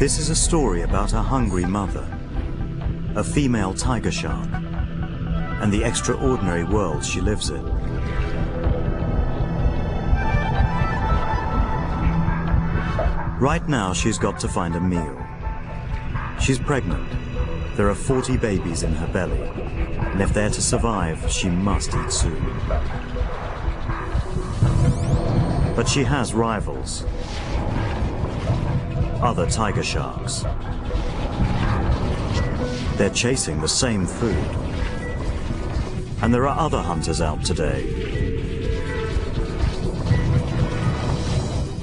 This is a story about a hungry mother, a female tiger shark, and the extraordinary world she lives in. Right now, she's got to find a meal. She's pregnant. There are 40 babies in her belly, and if they're to survive, she must eat soon. But she has rivals. Other tiger sharks. They're chasing the same food. And there are other hunters out today.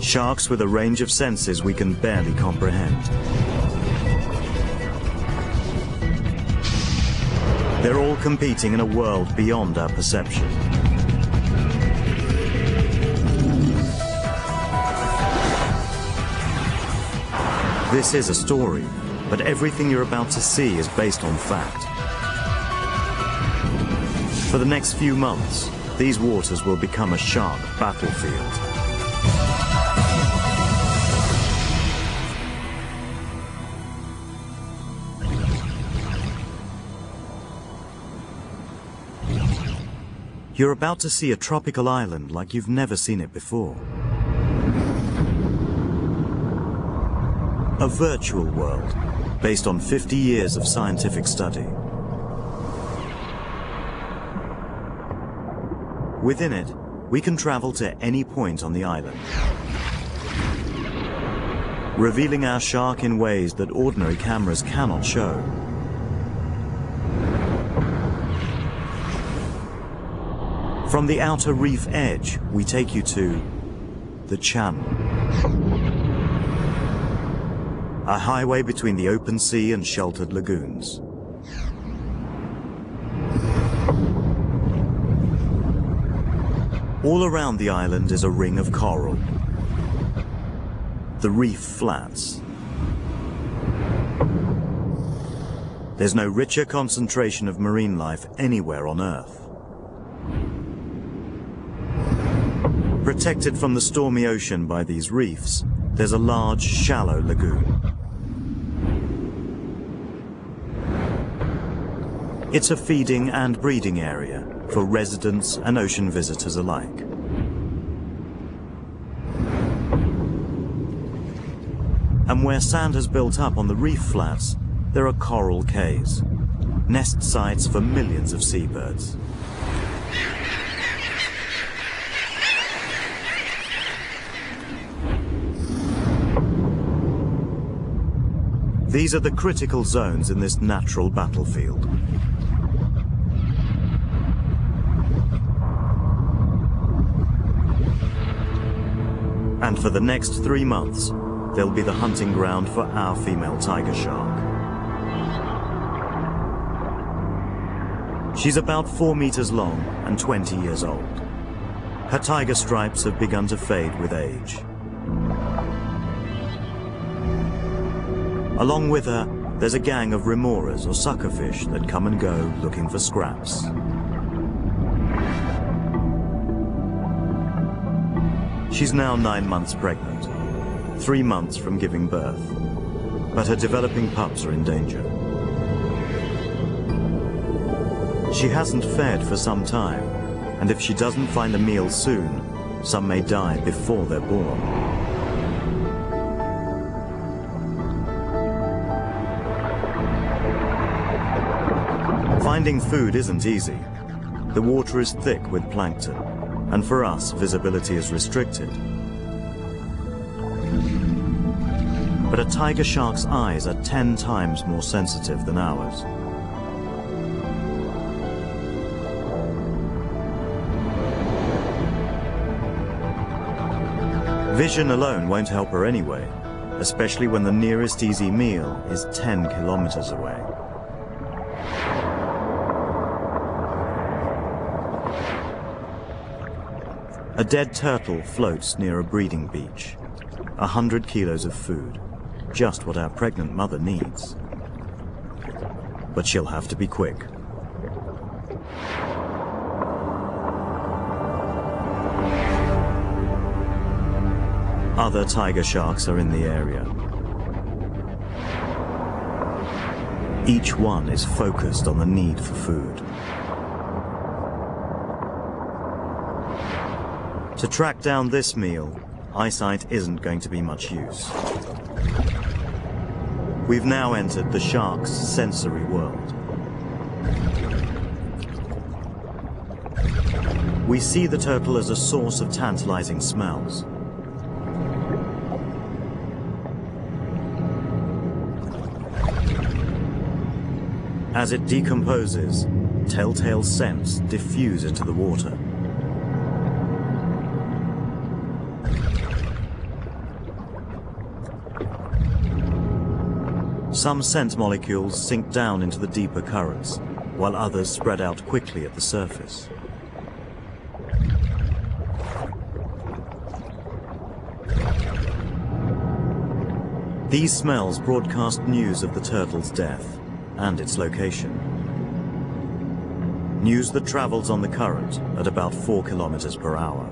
Sharks with a range of senses we can barely comprehend. They're all competing in a world beyond our perception. This is a story, but everything you're about to see is based on fact. For the next few months, these waters will become a shark battlefield. You're about to see a tropical island like you've never seen it before. A virtual world based on 50 years of scientific study. Within it, we can travel to any point on the island, revealing our shark in ways that ordinary cameras cannot show. From the outer reef edge, we take you to the channel. A highway between the open sea and sheltered lagoons. All around the island is a ring of coral. The reef flats. There's no richer concentration of marine life anywhere on Earth. Protected from the stormy ocean by these reefs, there's a large, shallow lagoon. It's a feeding and breeding area for residents and ocean visitors alike. And where sand has built up on the reef flats, there are coral cays, nest sites for millions of seabirds. These are the critical zones in this natural battlefield. And for the next 3 months, they'll be the hunting ground for our female tiger shark. She's about 4 meters long and 20 years old. Her tiger stripes have begun to fade with age. Along with her, there's a gang of remoras or suckerfish that come and go looking for scraps. She's now 9 months pregnant, 3 months from giving birth, but her developing pups are in danger. She hasn't fed for some time, and if she doesn't find a meal soon, some may die before they're born. Finding food isn't easy. The water is thick with plankton, and for us, visibility is restricted. But a tiger shark's eyes are 10 times more sensitive than ours. Vision alone won't help her anyway, especially when the nearest easy meal is 10 kilometers away. A dead turtle floats near a breeding beach. 100 kilos of food, just what our pregnant mother needs. But she'll have to be quick. Other tiger sharks are in the area. Each one is focused on the need for food. To track down this meal, eyesight isn't going to be much use. We've now entered the shark's sensory world. We see the turtle as a source of tantalizing smells. As it decomposes, telltale scents diffuse into the water. Some scent molecules sink down into the deeper currents, while others spread out quickly at the surface. These smells broadcast news of the turtle's death and its location. News that travels on the current at about 4 kilometers per hour.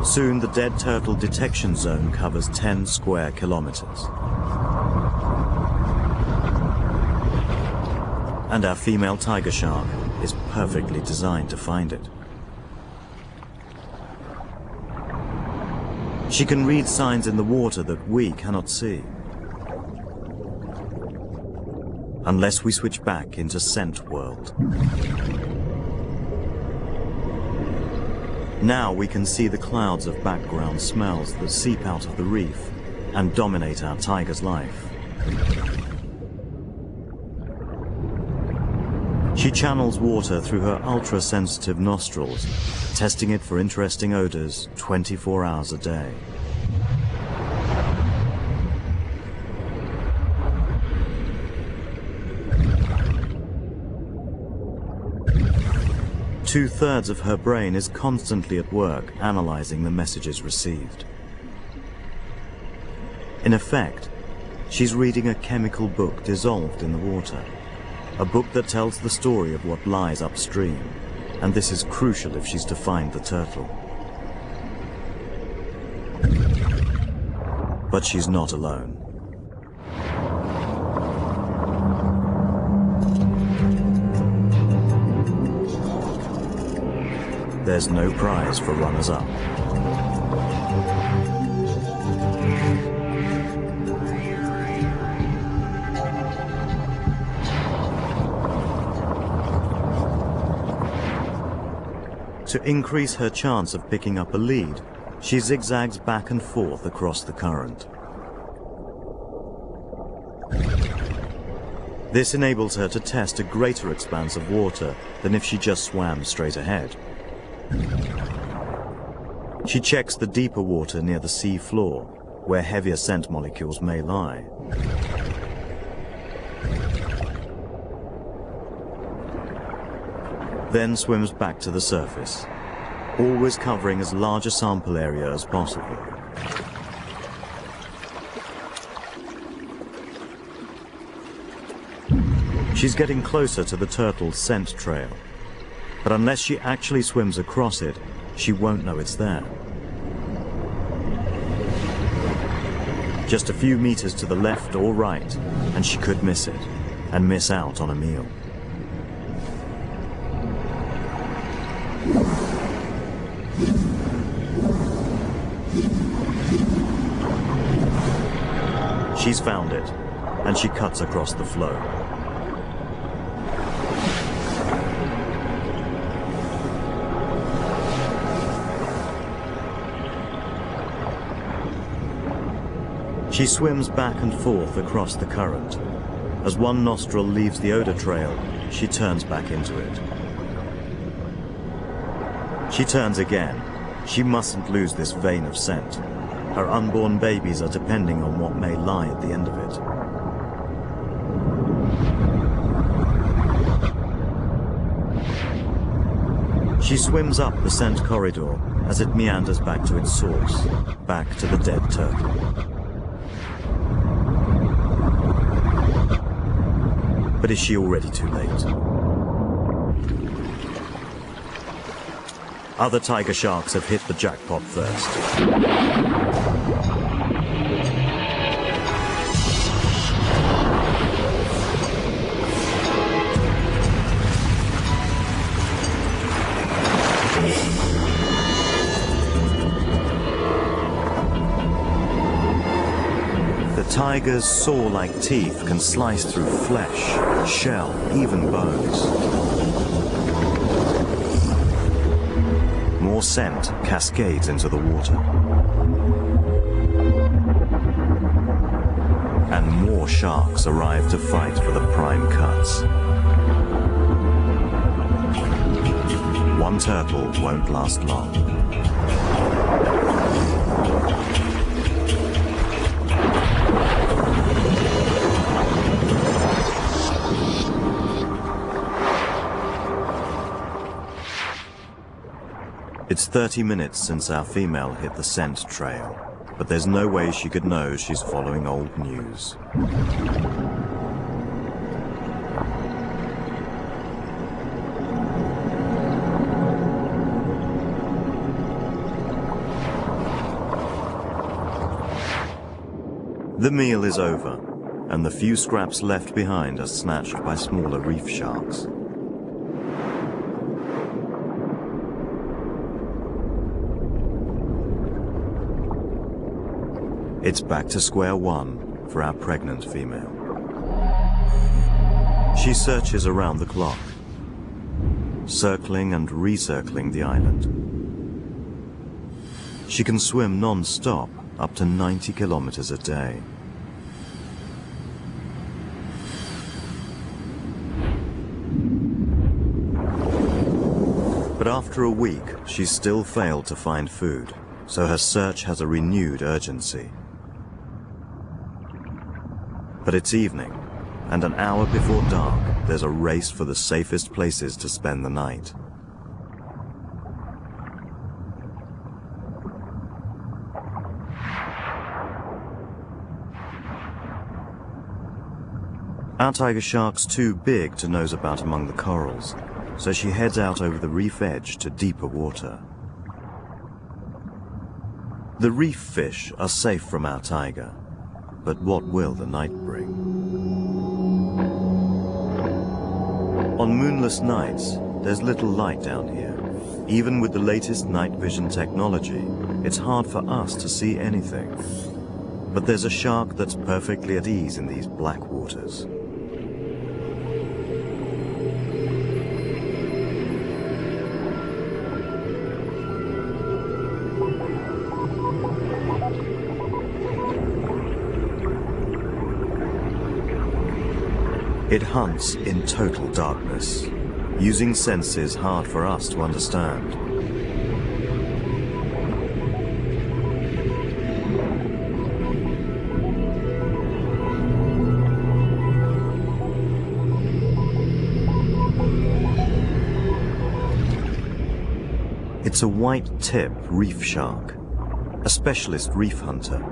Soon the dead turtle detection zone covers 10 square kilometers. And our female tiger shark is perfectly designed to find it. She can read signs in the water that we cannot see. Unless we switch back into scent world. Now we can see the clouds of background smells that seep out of the reef and dominate our tiger's life. She channels water through her ultra-sensitive nostrils, testing it for interesting odors 24 hours a day. Two-thirds of her brain is constantly at work analyzing the messages received. In effect, she's reading a chemical book dissolved in the water, a book that tells the story of what lies upstream, and this is crucial if she's to find the turtle. But she's not alone. There's no prize for runners-up. To increase her chance of picking up a lead, she zigzags back and forth across the current. This enables her to test a greater expanse of water than if she just swam straight ahead. She checks the deeper water near the sea floor, where heavier scent molecules may lie. Then swims back to the surface, always covering as large a sample area as possible. She's getting closer to the turtle's scent trail, but unless she actually swims across it, she won't know it's there. Just a few meters to the left or right, and she could miss it, and miss out on a meal. She's found it, and she cuts across the flow. She swims back and forth across the current. As one nostril leaves the odor trail, she turns back into it. She turns again. She mustn't lose this vein of scent. Her unborn babies are depending on what may lie at the end of it. She swims up the scent corridor as it meanders back to its source, back to the dead turtle. But is she already too late? Other tiger sharks have hit the jackpot first. The tiger's saw-like teeth can slice through flesh, shell, even bones. More scent cascades into the water. And more sharks arrive to fight for the prime cuts. One turtle won't last long. It's 30 minutes since our female hit the scent trail, but there's no way she could know she's following old news. The meal is over, and the few scraps left behind are snatched by smaller reef sharks. It's back to square one for our pregnant female. She searches around the clock, circling and recircling the island. She can swim non-stop up to 90 kilometers a day. But after a week, she's still failed to find food, so her search has a renewed urgency. But it's evening, and an hour before dark, there's a race for the safest places to spend the night. Our tiger shark's too big to nose about among the corals, so she heads out over the reef edge to deeper water. The reef fish are safe from our tiger, but what will the night bring? On moonless nights, there's little light down here. Even with the latest night vision technology, it's hard for us to see anything. But there's a shark that's perfectly at ease in these black waters. It hunts in total darkness, using senses hard for us to understand. It's a white-tip reef shark, a specialist reef hunter.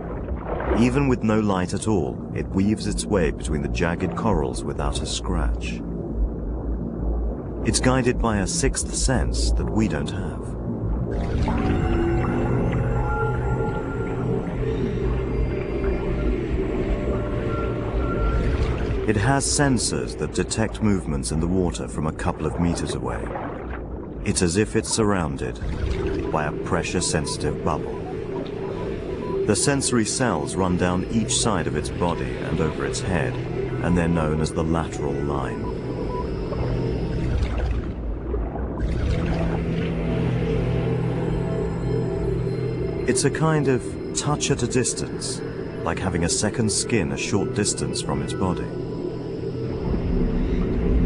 Even with no light at all, it weaves its way between the jagged corals without a scratch. It's guided by a sixth sense that we don't have. It has sensors that detect movements in the water from a couple of meters away. It's as if it's surrounded by a pressure-sensitive bubble. The sensory cells run down each side of its body and over its head, and they're known as the lateral line. It's a kind of touch at a distance, like having a second skin a short distance from its body.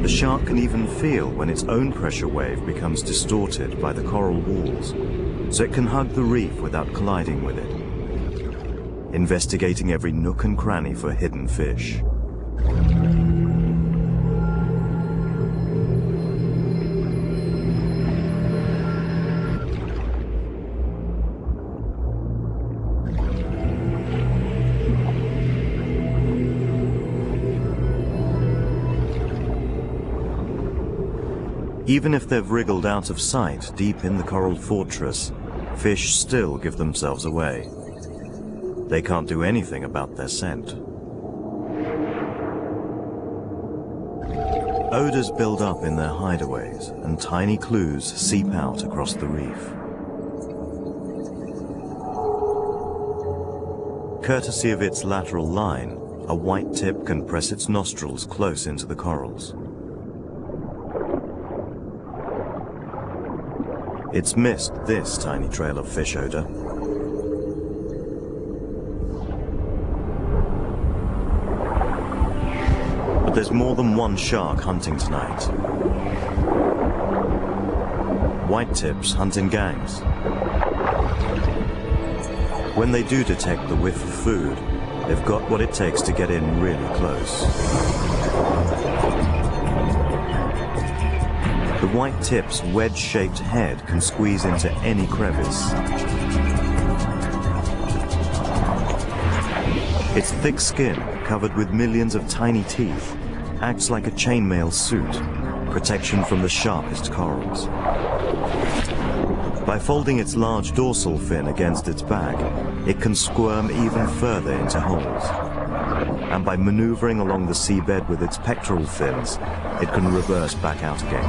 The shark can even feel when its own pressure wave becomes distorted by the coral walls, so it can hug the reef without colliding with it, investigating every nook and cranny for hidden fish. Even if they've wriggled out of sight deep in the coral fortress, fish still give themselves away. They can't do anything about their scent. Odors build up in their hideaways, and tiny clues seep out across the reef. Courtesy of its lateral line, a white tip can press its nostrils close into the corals. It's missed this tiny trail of fish odor. But there's more than one shark hunting tonight. White tips hunt in gangs. When they do detect the whiff of food, they've got what it takes to get in really close. The white tip's wedge-shaped head can squeeze into any crevice. Its thick skin, covered with millions of tiny teeth, acts like a chainmail suit, protection from the sharpest corals. By folding its large dorsal fin against its back, it can squirm even further into holes. And by maneuvering along the seabed with its pectoral fins, it can reverse back out again.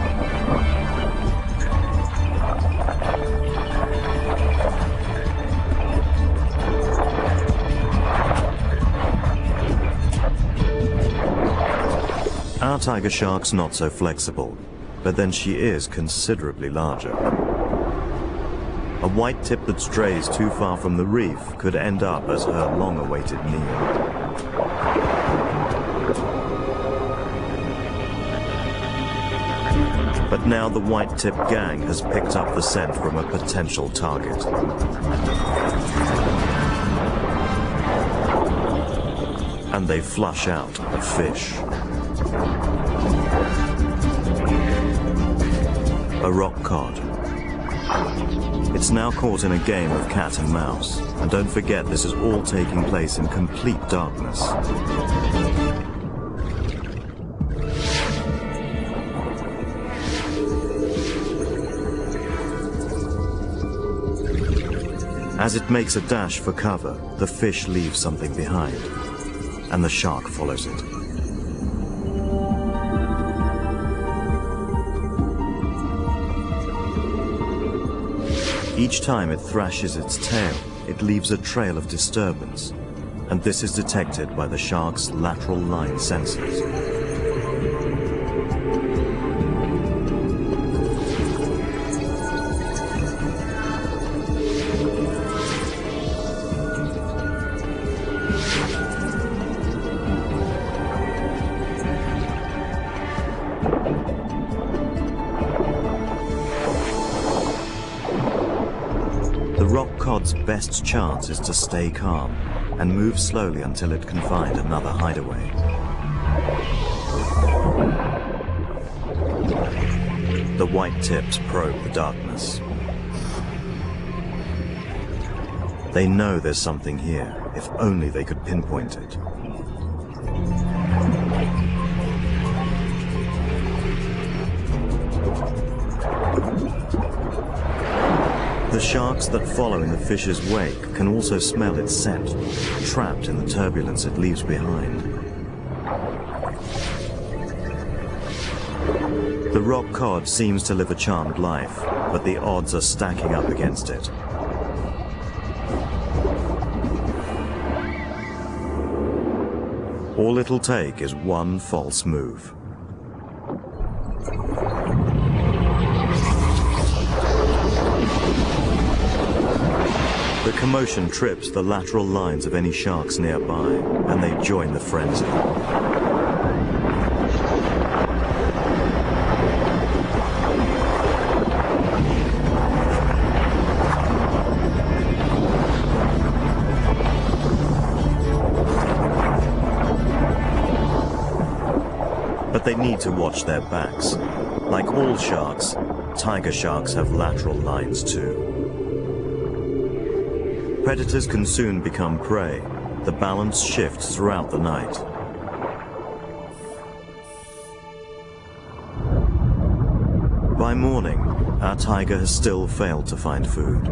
Our tiger shark's not so flexible, but then she is considerably larger. A white tip that strays too far from the reef could end up as her long-awaited meal. But now the white tip gang has picked up the scent from a potential target. And they flush out a fish. A rock cod. It's now caught in a game of cat and mouse. And don't forget, this is all taking place in complete darkness. As it makes a dash for cover, the fish leaves something behind, and the shark follows it. Each time it thrashes its tail, it leaves a trail of disturbance, and this is detected by the shark's lateral line sensors. Cod's best chance is to stay calm and move slowly until it can find another hideaway. The white tips probe the darkness. They know there's something here, if only they could pinpoint it. The sharks that follow in the fish's wake can also smell its scent, trapped in the turbulence it leaves behind. The rock cod seems to live a charmed life, but the odds are stacking up against it. All it'll take is one false move. The commotion trips the lateral lines of any sharks nearby, and they join the frenzy. But they need to watch their backs. Like all sharks, tiger sharks have lateral lines too. Predators can soon become prey. The balance shifts throughout the night. By morning, our tiger has still failed to find food.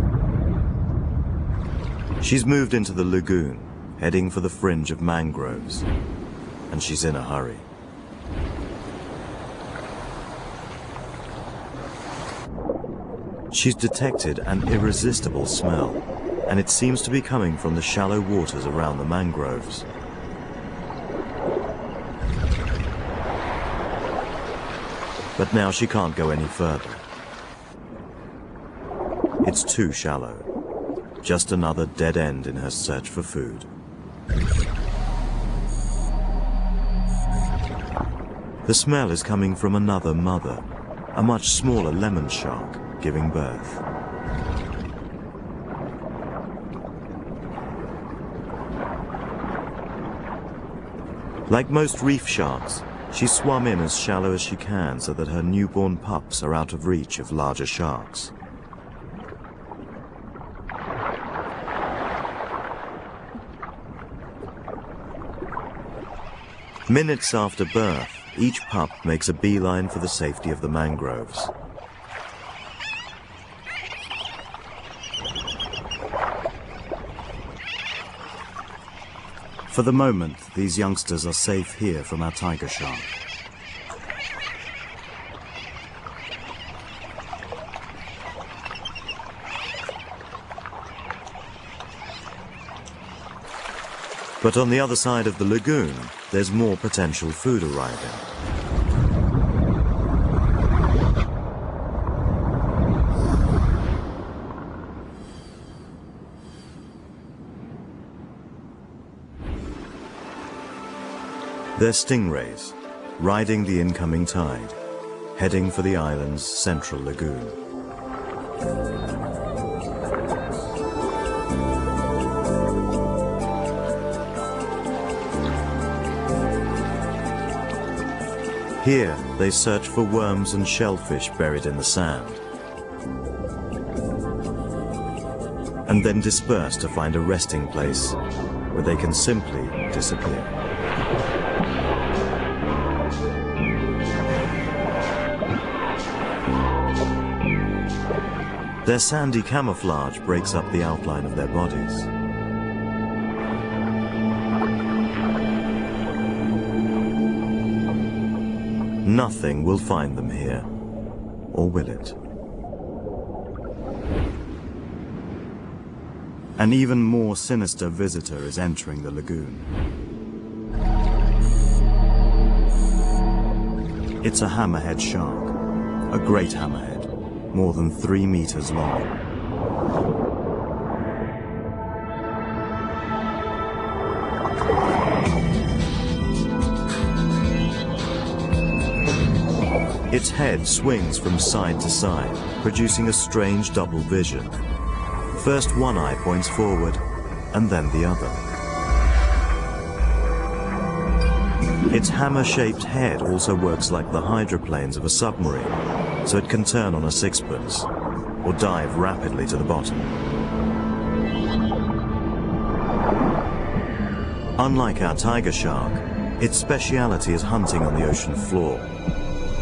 She's moved into the lagoon, heading for the fringe of mangroves, and she's in a hurry. She's detected an irresistible smell. and it seems to be coming from the shallow waters around the mangroves. But now she can't go any further. It's too shallow. Just another dead end in her search for food. The smell is coming from another mother, a much smaller lemon shark, giving birth. Like most reef sharks, she swam in as shallow as she can so that her newborn pups are out of reach of larger sharks. Minutes after birth, each pup makes a beeline for the safety of the mangroves. For the moment, these youngsters are safe here from our tiger shark. But on the other side of the lagoon, there's more potential food arriving. They're stingrays, riding the incoming tide, heading for the island's central lagoon. Here, they search for worms and shellfish buried in the sand, and then disperse to find a resting place where they can simply disappear. Their sandy camouflage breaks up the outline of their bodies. Nothing will find them here, or will it? An even more sinister visitor is entering the lagoon. It's a hammerhead shark, a great hammerhead, more than 3 meters long. Its head swings from side to side, producing a strange double vision. First one eye points forward, and then the other. Its hammer-shaped head also works like the hydroplanes of a submarine, so it can turn on a sixpence, or dive rapidly to the bottom. Unlike our tiger shark, its speciality is hunting on the ocean floor.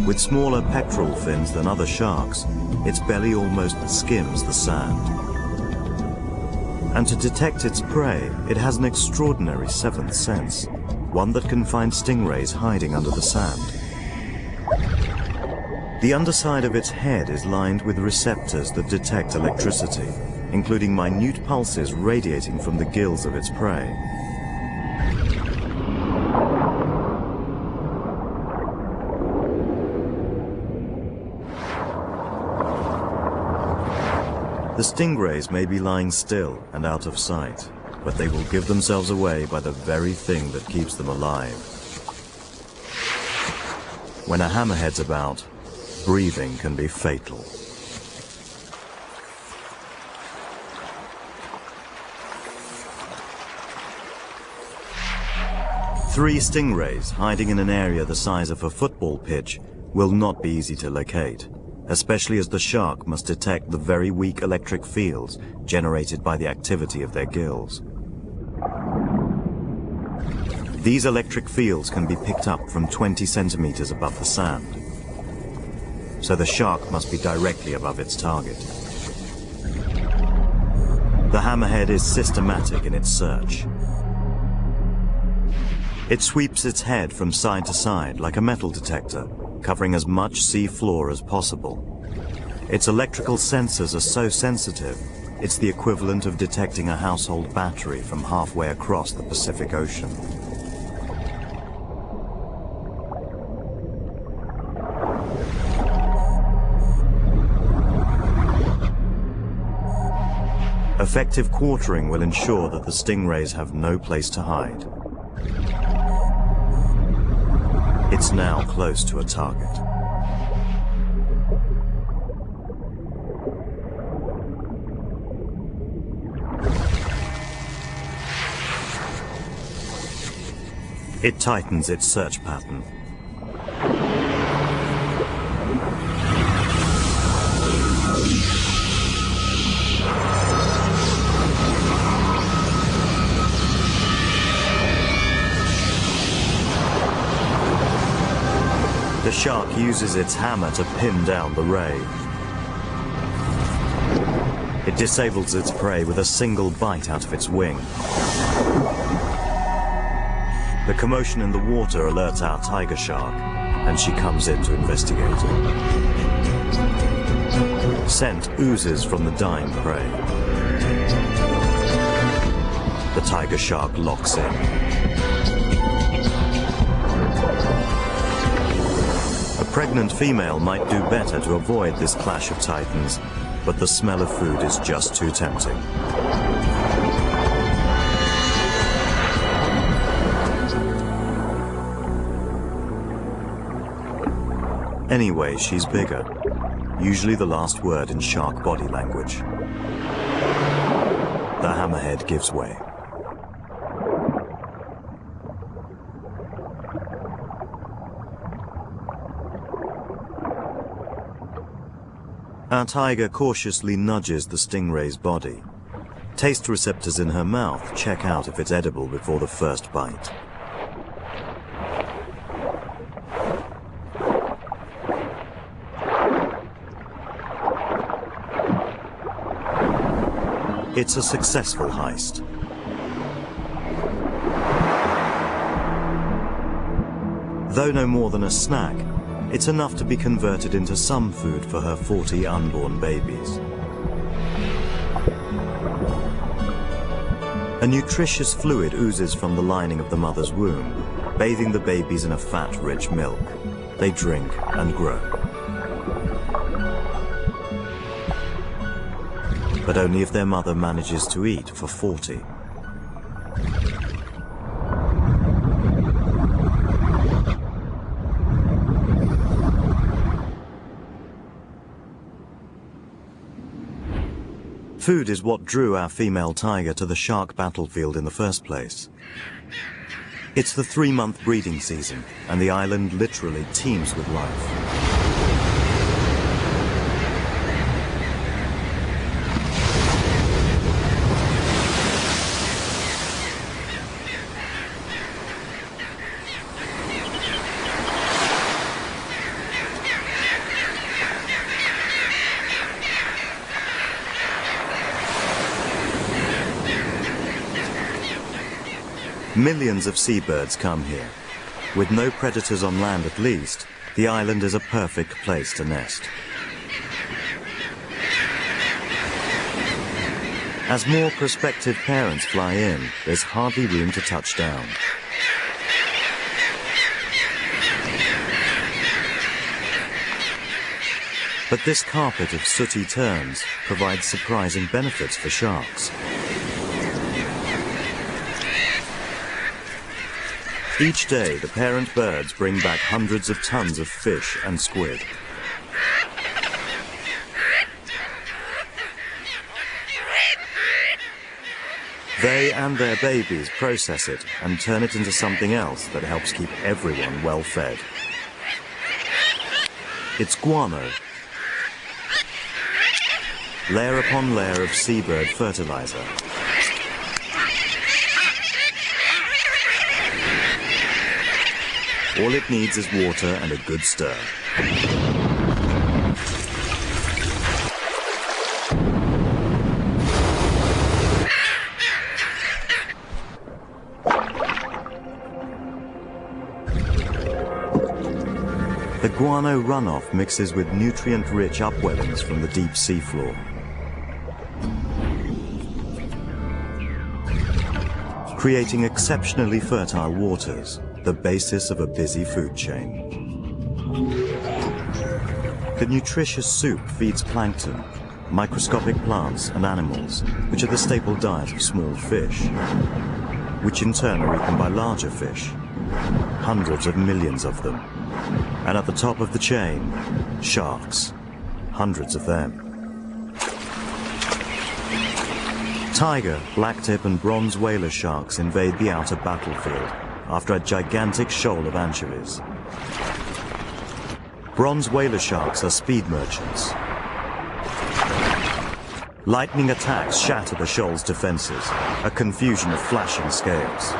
With smaller pectoral fins than other sharks, its belly almost skims the sand. And to detect its prey, it has an extraordinary seventh sense, one that can find stingrays hiding under the sand. The underside of its head is lined with receptors that detect electricity, including minute pulses radiating from the gills of its prey. The stingrays may be lying still and out of sight, but they will give themselves away by the very thing that keeps them alive. When a hammerhead's about, breathing can be fatal. Three stingrays hiding in an area the size of a football pitch will not be easy to locate, especially as the shark must detect the very weak electric fields generated by the activity of their gills. These electric fields can be picked up from 20 centimeters above the sand, so the shark must be directly above its target. The hammerhead is systematic in its search. It sweeps its head from side to side like a metal detector, covering as much sea floor as possible. Its electrical sensors are so sensitive, It's the equivalent of detecting a household battery from halfway across the Pacific Ocean. Effective quartering will ensure that the stingrays have no place to hide. It's now close to a target. It tightens its search pattern. The shark uses its hammer to pin down the ray. It disables its prey with a single bite out of its wing. The commotion in the water alerts our tiger shark, and she comes in to investigate. Scent oozes from the dying prey. The tiger shark locks in. A pregnant female might do better to avoid this clash of titans, but the smell of food is just too tempting. Anyway, she's bigger, usually the last word in shark body language. The hammerhead gives way. Our tiger cautiously nudges the stingray's body. Taste receptors in her mouth check out if it's edible before the first bite. It's a successful heist. Though no more than a snack, it's enough to be converted into some food for her 40 unborn babies. A nutritious fluid oozes from the lining of the mother's womb, bathing the babies in a fat-rich milk. They drink and grow. But only if their mother manages to eat for 40. Food is what drew our female tiger to the shark battlefield in the first place. It's the 3-month breeding season, and the island literally teems with life. Millions of seabirds come here. With no predators on land at least, the island is a perfect place to nest. As more prospective parents fly in, there's hardly room to touch down. But this carpet of sooty terns provides surprising benefits for sharks. Each day, the parent birds bring back hundreds of tons of fish and squid. They and their babies process it and turn it into something else that helps keep everyone well fed. It's guano. Layer upon layer of seabird fertilizer. All it needs is water and a good stir. The guano runoff mixes with nutrient-rich upwellings from the deep seafloor. creating exceptionally fertile waters, the basis of a busy food chain. The nutritious soup feeds plankton, microscopic plants and animals, which are the staple diet of small fish, which in turn are eaten by larger fish, hundreds of millions of them. And at the top of the chain, sharks, hundreds of them. Tiger, blacktip and bronze whaler sharks invade the outer battlefield after a gigantic shoal of anchovies. Bronze whaler sharks are speed merchants. Lightning attacks shatter the shoal's defenses, a confusion of flashing scales.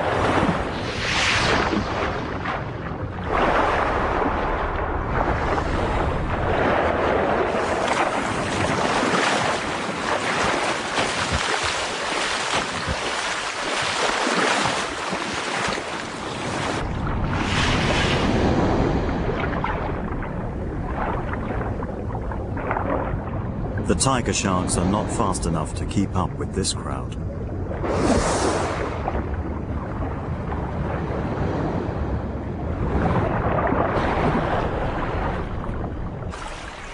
The tiger sharks are not fast enough to keep up with this crowd.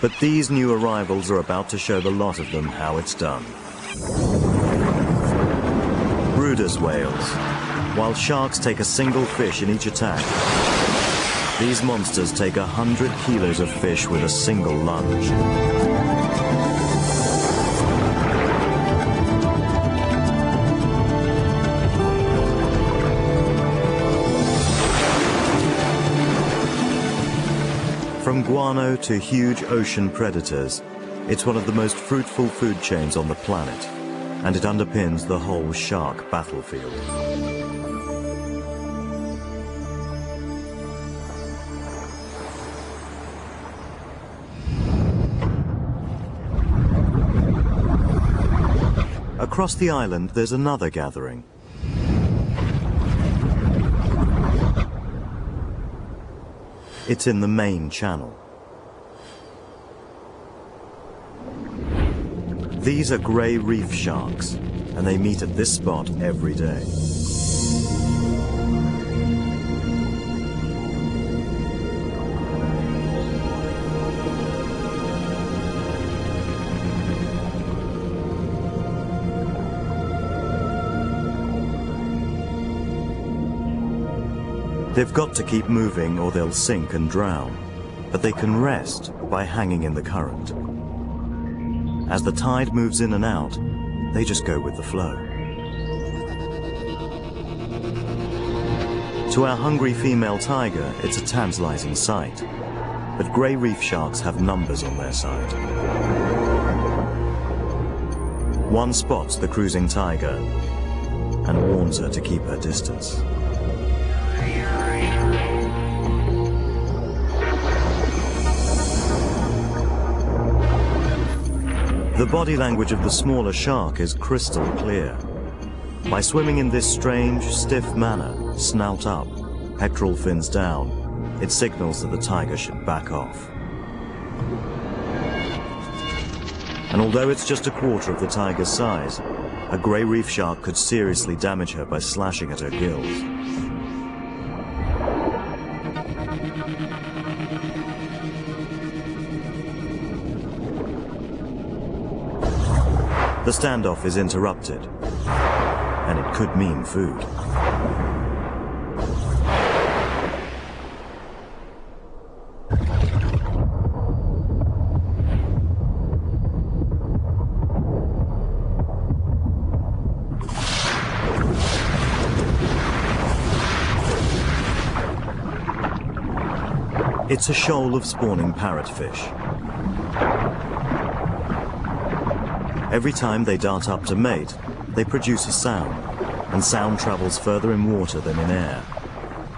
But these new arrivals are about to show the lot of them how it's done. Brooder's whales. While sharks take a single fish in each attack, these monsters take 100 kilos of fish with a single lunge. From guano to huge ocean predators, it's one of the most fruitful food chains on the planet, and it underpins the whole shark battlefield. Across the island, there's another gathering. It's in the main channel. These are grey reef sharks, and they meet at this spot every day. They've got to keep moving or they'll sink and drown, but they can rest by hanging in the current. As the tide moves in and out, they just go with the flow. To our hungry female tiger, it's a tantalizing sight, but grey reef sharks have numbers on their side. One spots the cruising tiger and warns her to keep her distance. The body language of the smaller shark is crystal clear. By swimming in this strange, stiff manner, snout up, pectoral fins down, it signals that the tiger should back off. And although it's just a quarter of the tiger's size, a grey reef shark could seriously damage her by slashing at her gills. The standoff is interrupted, and it could mean food. It's a shoal of spawning parrotfish. Every time they dart up to mate, they produce a sound, and sound travels further in water than in air.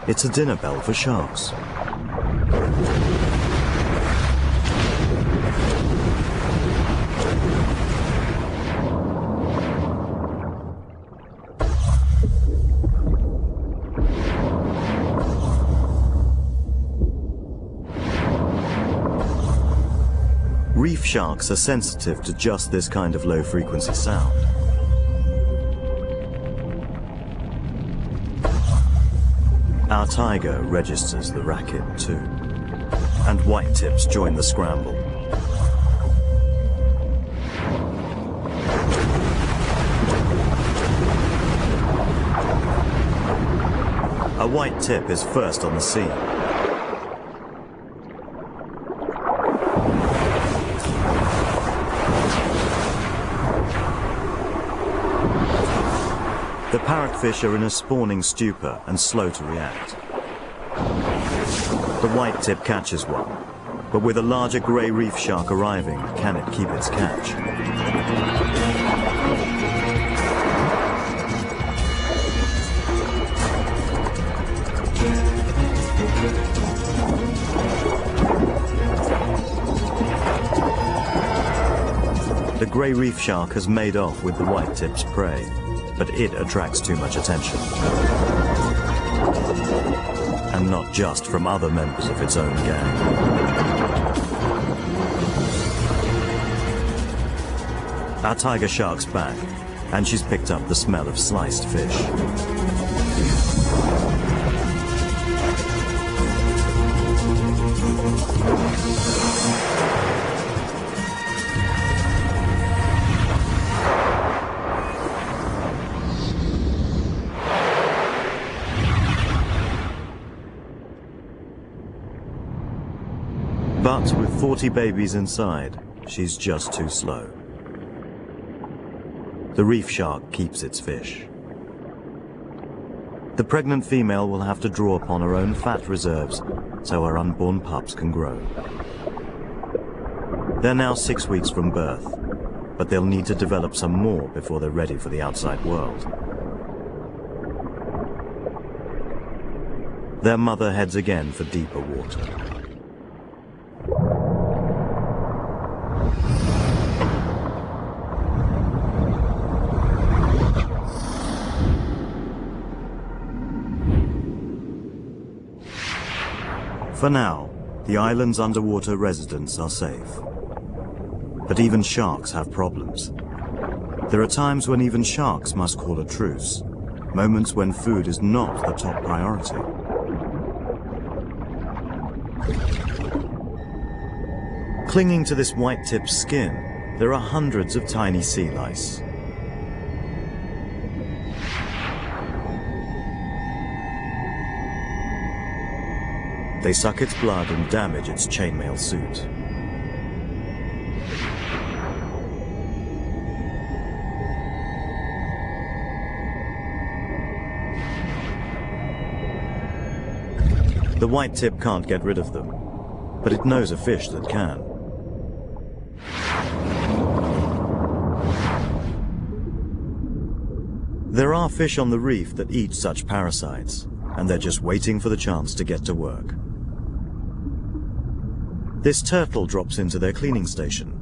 It's a dinner bell for sharks. Reef sharks are sensitive to just this kind of low-frequency sound. Our tiger registers the racket too, and whitetips join the scramble. A white tip is first on the scene. The parrotfish are in a spawning stupor and slow to react. The white tip catches one, but with a larger grey reef shark arriving, can it keep its catch? The grey reef shark has made off with the white tip's prey, but it attracts too much attention. And not just from other members of its own gang. Our tiger shark's back, and she's picked up the smell of sliced fish. But with 40 babies inside, she's just too slow. The reef shark keeps its fish. The pregnant female will have to draw upon her own fat reserves so her unborn pups can grow. They're now 6 weeks from birth, but they'll need to develop some more before they're ready for the outside world. Their mother heads again for deeper water. For now, the island's underwater residents are safe. But even sharks have problems. There are times when even sharks must call a truce, moments when food is not the top priority. Clinging to this white-tip's skin, there are hundreds of tiny sea lice. They suck its blood and damage its chainmail suit. The white tip can't get rid of them, but it knows a fish that can. There are fish on the reef that eat such parasites, and they're just waiting for the chance to get to work. This turtle drops into their cleaning station.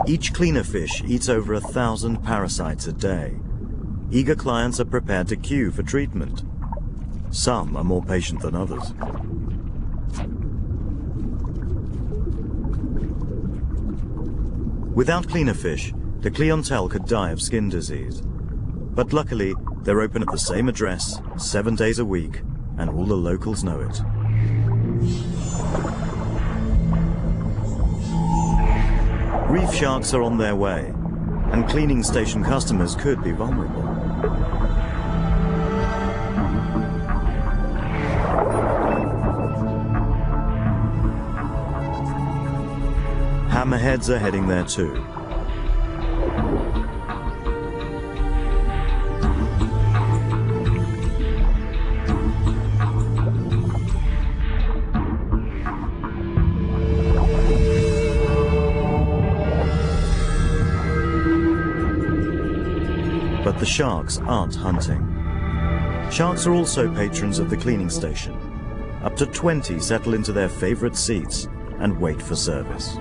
Each cleaner fish eats over 1,000 parasites a day. Eager clients are prepared to queue for treatment. Some are more patient than others. Without cleaner fish, the clientele could die of skin disease. But luckily, they're open at the same address, 7 days a week, and all the locals know it. Reef sharks are on their way, and cleaning station customers could be vulnerable. Hammerheads are heading there too. But the sharks aren't hunting. Sharks are also patrons of the cleaning station. Up to 20 settle into their favorite seats and wait for service.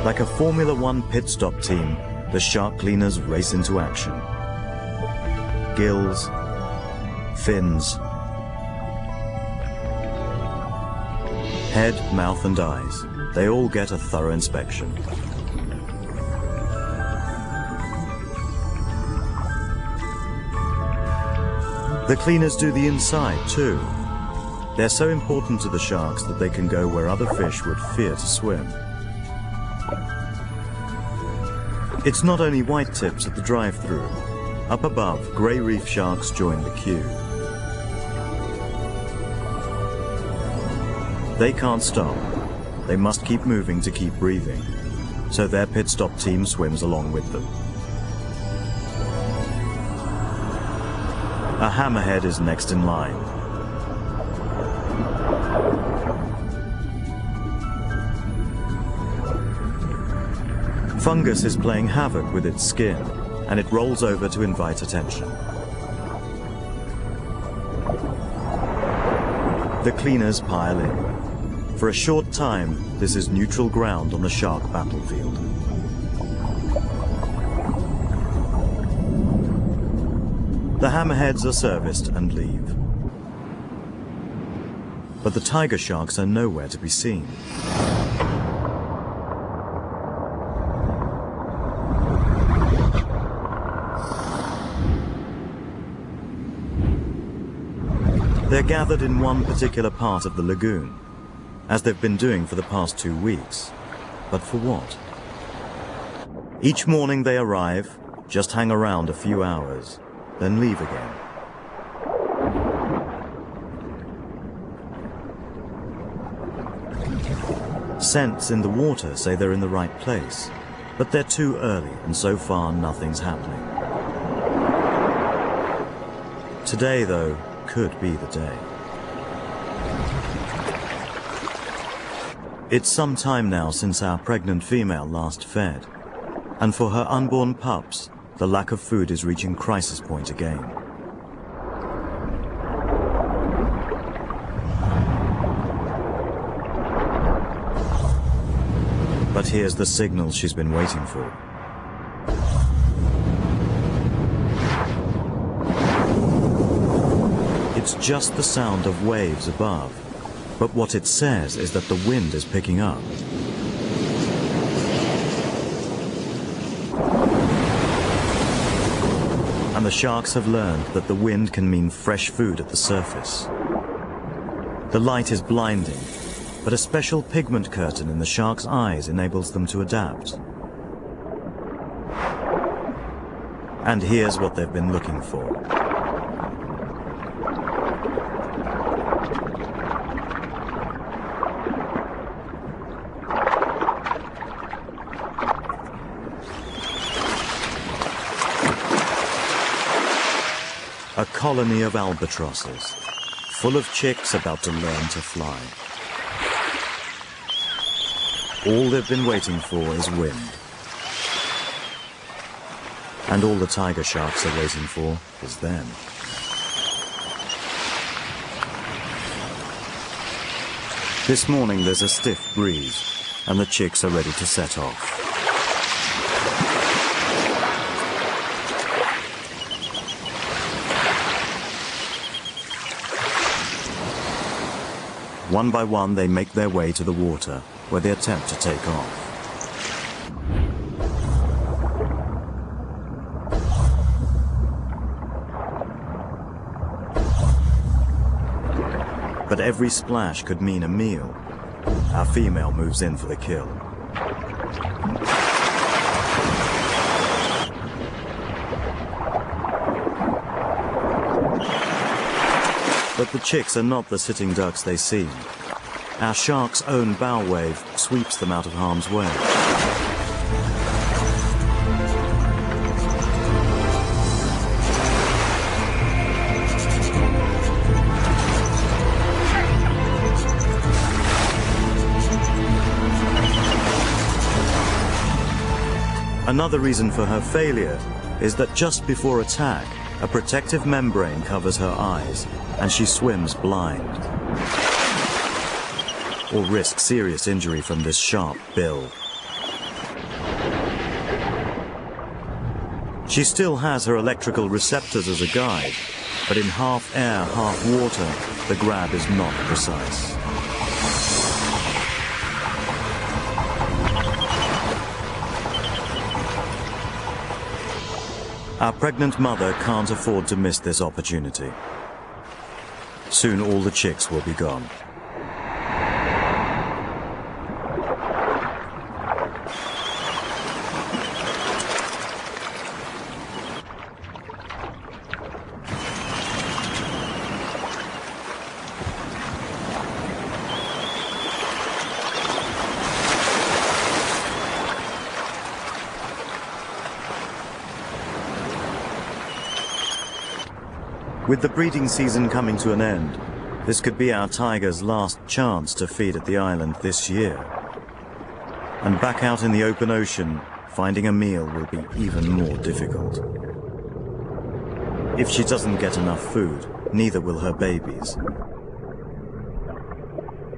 Like a Formula One pit stop team, the shark cleaners race into action. gills, fins, head, mouth and eyes. They all get a thorough inspection. The cleaners do the inside too. They're so important to the sharks that they can go where other fish would fear to swim. It's not only white tips at the drive-through. Up above, grey reef sharks join the queue. They can't stop. They must keep moving to keep breathing. So their pit stop team swims along with them. A hammerhead is next in line. Fungus is playing havoc with its skin, and it rolls over to invite attention. The cleaners pile in. For a short time, this is neutral ground on the shark battlefield. The hammerheads are serviced and leave. But the tiger sharks are nowhere to be seen. They're gathered in one particular part of the lagoon, as they've been doing for the past 2 weeks. But for what? Each morning they arrive, just hang around a few hours, then leave again. Scents in the water say they're in the right place, but they're too early and so far nothing's happening. Today, though, could be the day. It's some time now since our pregnant female last fed, and for her unborn pups, the lack of food is reaching crisis point again. But here's the signal she's been waiting for. It's just the sound of waves above, but what it says is that the wind is picking up. And the sharks have learned that the wind can mean fresh food at the surface. The light is blinding, but a special pigment curtain in the shark's eyes enables them to adapt. And here's what they've been looking for. A colony of albatrosses, full of chicks about to learn to fly. All they've been waiting for is wind. And all the tiger sharks are waiting for is them. This morning there's a stiff breeze, and the chicks are ready to set off. One by one, they make their way to the water, where they attempt to take off. But every splash could mean a meal. Our female moves in for the kill. But the chicks are not the sitting ducks they seem. Our shark's own bow wave sweeps them out of harm's way. Another reason for her failure is that just before attack, a protective membrane covers her eyes, and she swims blind. Or risks serious injury from this sharp bill. She still has her electrical receptors as a guide, but in half air, half water, the grab is not precise. Our pregnant mother can't afford to miss this opportunity. Soon all the chicks will be gone. With the breeding season coming to an end, this could be our tiger's last chance to feed at the island this year. And back out in the open ocean, finding a meal will be even more difficult. If she doesn't get enough food, neither will her babies.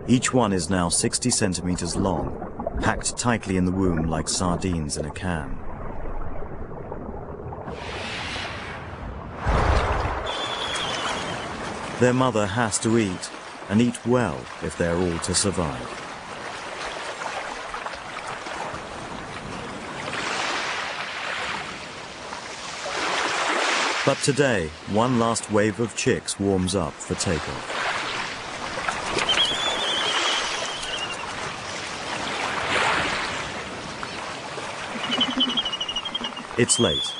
Each one is now 60 centimeters long, packed tightly in the womb like sardines in a can. Their mother has to eat, and eat well if they're all to survive. But today, one last wave of chicks warms up for takeoff. It's late.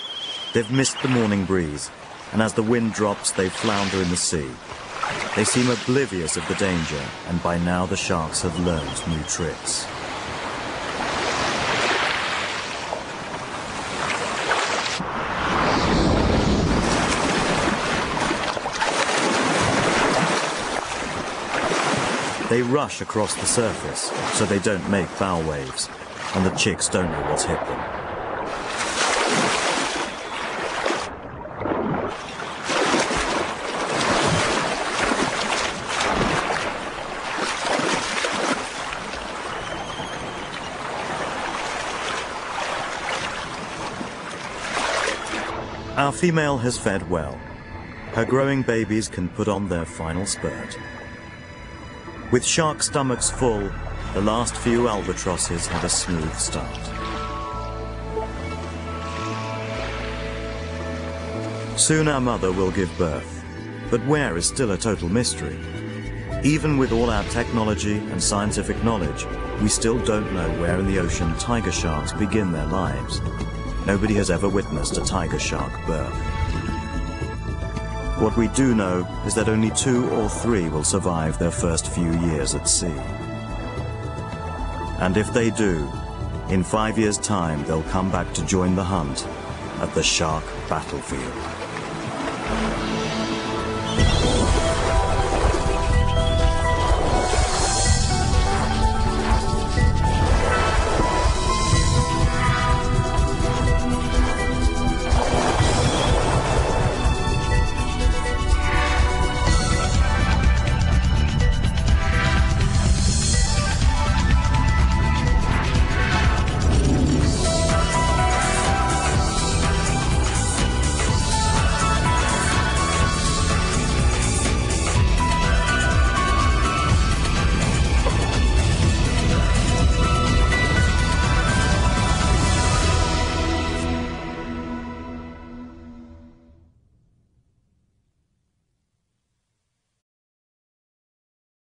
They've missed the morning breeze, and as the wind drops, they flounder in the sea. They seem oblivious of the danger, and by now the sharks have learned new tricks. They rush across the surface, so they don't make bow waves, and the chicks don't know what's hit them. Our female has fed well. Her growing babies can put on their final spurt. With shark stomachs full, the last few albatrosses had a smooth start. Soon our mother will give birth, but where is still a total mystery. Even with all our technology and scientific knowledge, we still don't know where in the ocean tiger sharks begin their lives. Nobody has ever witnessed a tiger shark birth. What we do know is that only 2 or 3 will survive their first few years at sea. And if they do, in 5 years' time they'll come back to join the hunt at the shark battlefield.